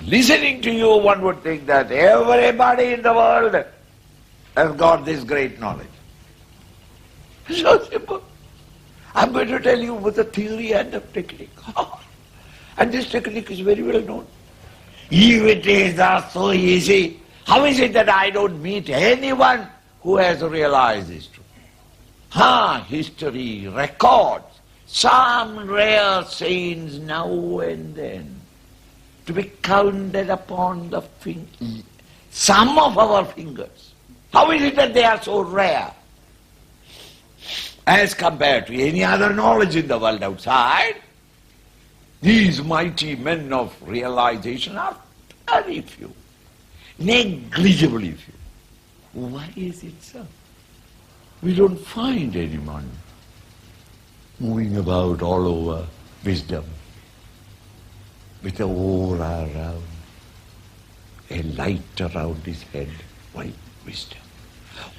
Listening to you, one would think that everybody in the world has got this great knowledge. So simple. I'm going to tell you with the theory and the technique. And this technique is very well known. If it is so easy, how is it that I don't meet anyone who has realized this truth? History records some rare saints now and then, to be counted upon the some of our fingers. How is it that they are so rare as compared to any other knowledge in the world outside? These mighty men of realization are very few, negligibly few. Why is it so? We don't find anyone moving about all over wisdom with a aura around, a light around his head. Why wisdom?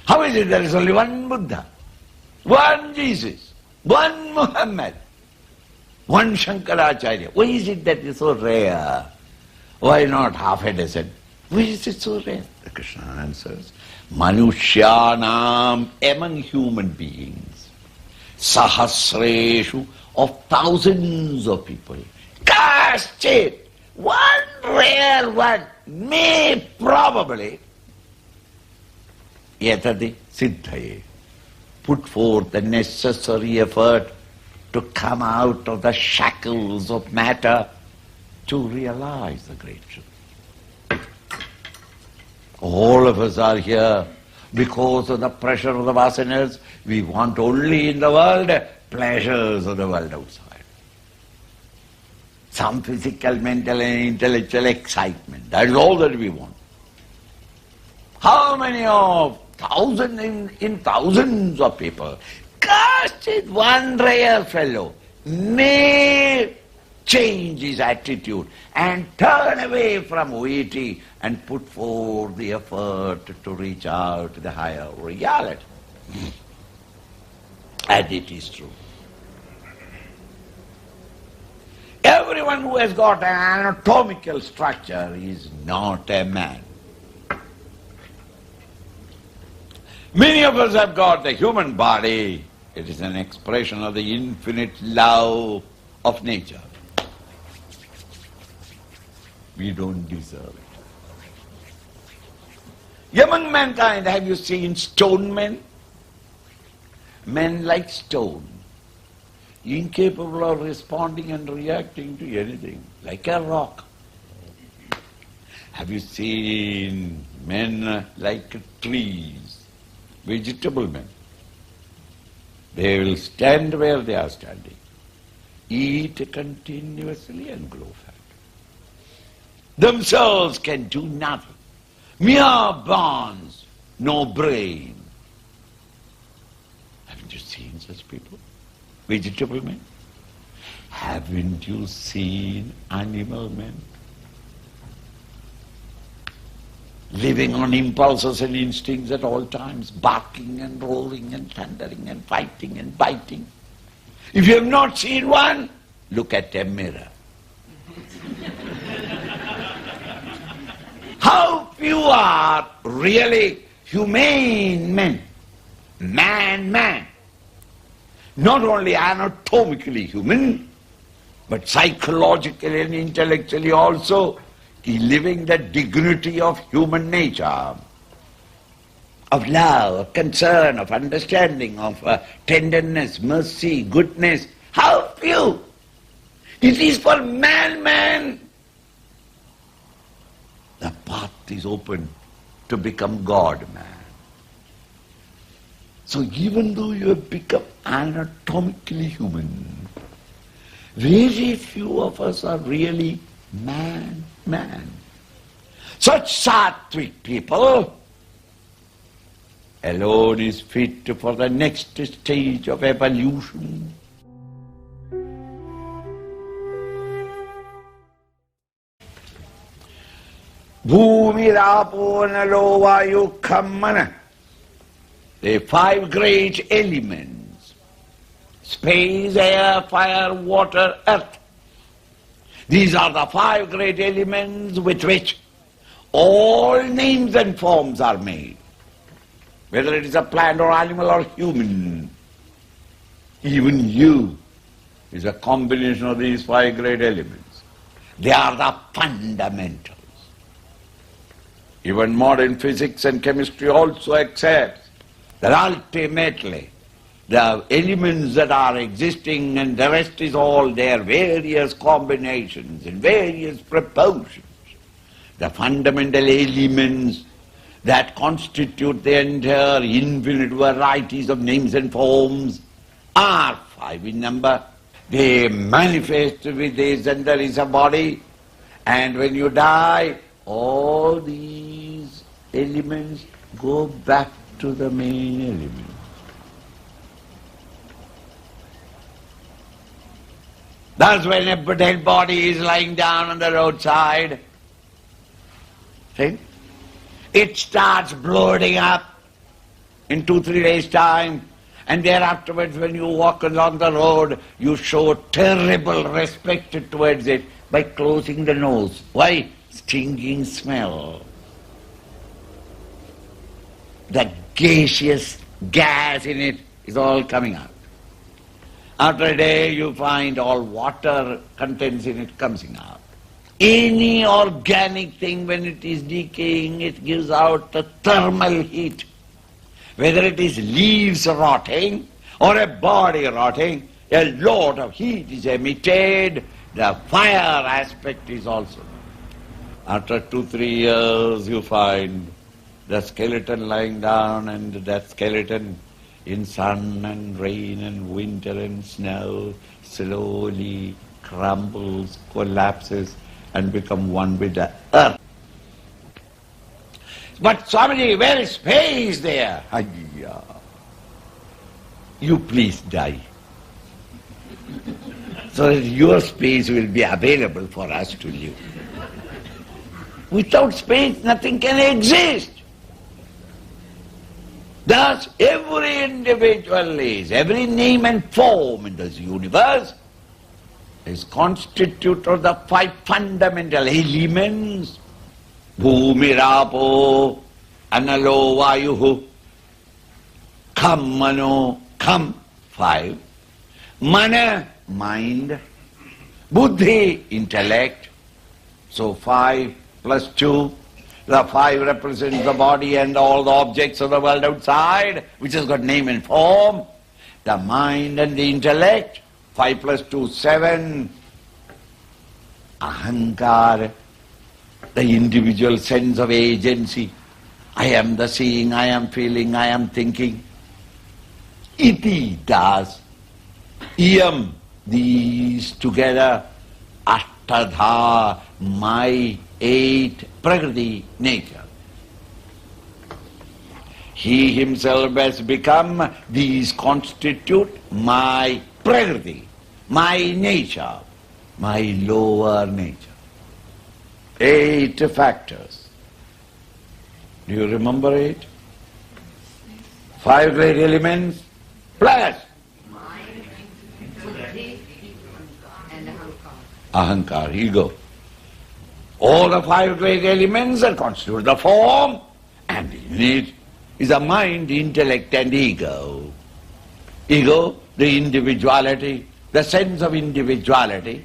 How is it there is only one Buddha, one Jesus, one Muhammad, one Shankaracharya? Why is it that is so rare? Why not half a dozen? Why is it so rare? Krishna answers, Manushyanam, among human beings, Sahasreshu, of thousands of people, Kaschit, one rare one, may probably, Yatati Siddhaye, put forth the necessary effort to come out of the shackles of matter to realize the great truth. All of us are here because of the pressure of the vasanas. We want only in the world pleasures of the world outside. Some physical, mental and intellectual excitement. That is all that we want. How many of thousands of people, cast it one rare fellow, may change his attitude and turn away from OET and put forth the effort to reach out to the higher reality. And it is true. Everyone who has got an anatomical structure is not a man. Many of us have got the human body. It is an expression of the infinite love of nature. We don't deserve it. Among mankind, have you seen stone men? Men like stone, incapable of responding and reacting to anything, like a rock. Have you seen men like trees, vegetable men? They will stand where they are standing, eat continuously and grow fat. Themselves can do nothing. Mere bones, no brain. Haven't you seen such people? Vegetable men? Haven't you seen animal men? Living on impulses and instincts at all times, barking and roaring and thundering and fighting and biting. If you have not seen one, look at a mirror. How few are really humane men, man. Not only anatomically human, but psychologically and intellectually also, living the dignity of human nature, of love, of concern, of understanding, of tenderness, mercy, goodness. How few! It is for man. The path is open to become God-man. So even though you have become anatomically human, very few of us are really man. Such sattvic people alone is fit for the next stage of evolution. Bhumi, Rapo, Nalo, Vayu, Khammana. The five great elements: space, air, fire, water, earth. These are the five great elements with which all names and forms are made. Whether it is a plant or animal or human, even you is a combination of these five great elements. They are the fundamentals. Even modern physics and chemistry also accepts that ultimately the elements that are existing and the rest is all their various combinations in various proportions. The fundamental elements that constitute the entire infinite varieties of names and forms are five in number. They manifest with this and there is a body, and when you die, all these elements go back to the main element. Thus when a dead body is lying down on the roadside, see, it starts bloating up in 2-3 days' time, and thereafterwards when you walk along the road, you show terrible respect towards it by closing the nose. Why? Stinking smell. The gaseous gas in it is all coming out. After a day you find all water contents in it coming out. Any organic thing, when it is decaying, it gives out the thermal heat. Whether it is leaves rotting or a body rotting, a lot of heat is emitted. The fire aspect is also. After 2-3 years you find the skeleton lying down, and that skeleton in sun and rain and winter and snow slowly crumbles, collapses and become one with the earth. But Swamiji, where is space there? Ayya. You please die, so that your space will be available for us to live. Without space nothing can exist. Thus every individual is, every name and form in this universe is constituted of the five fundamental elements: Bhumi, Rapo, Analo, Vayuhu, Kham, Mano, Kham, five. Mana, mind. Buddhi, intellect. So 5 plus 2. The 5 represents the body and all the objects of the world outside, which has got name and form. The mind and the intellect. 5 plus 2, 7. Ahankar, the individual sense of agency. I am the seeing, I am feeling, I am thinking. Iti, das. Iyam, these together. Ashtadha, my 8, Prakriti, nature. He himself has become, these constitute my Prakriti, my nature, my lower nature. 8 factors. Do you remember it? 5 great elements plus mind, buddhi, and ahankar, ego. All the 5 great elements that constitute the form, and in it is the mind, intellect and ego. Ego, the individuality, the sense of individuality.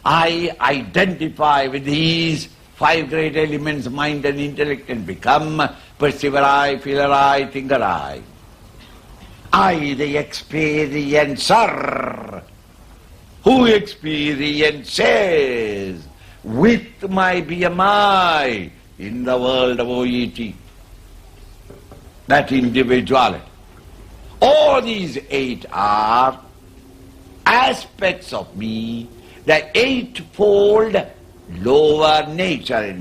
I identify with these 5 great elements, mind and intellect, and become perceiver I, feeler I, thinker I. I, the experiencer, who experiences with my BMI in the world of OET, that individuality. All these 8 are aspects of me, the 8-fold lower nature in